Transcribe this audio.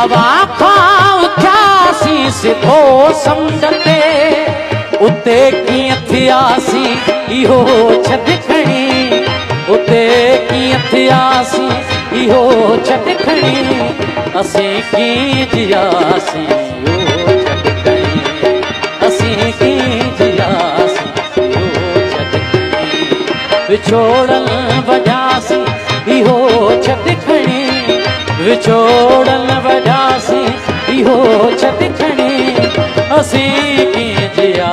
अवा खां उथियासी सिधो समुंडते उते कीअं थियासी इहो छॾि खणी उते कीअं थियासी इहो छॾि खणी असीं कीअं जियासी इहो छॾि खणी असीं कीअं जियासी इहो छॾि खणी विछोड़न वॼासी इहो छॾि खणी विछोड़न वॼासी इहो छॾि खणी असीं कीअं जिया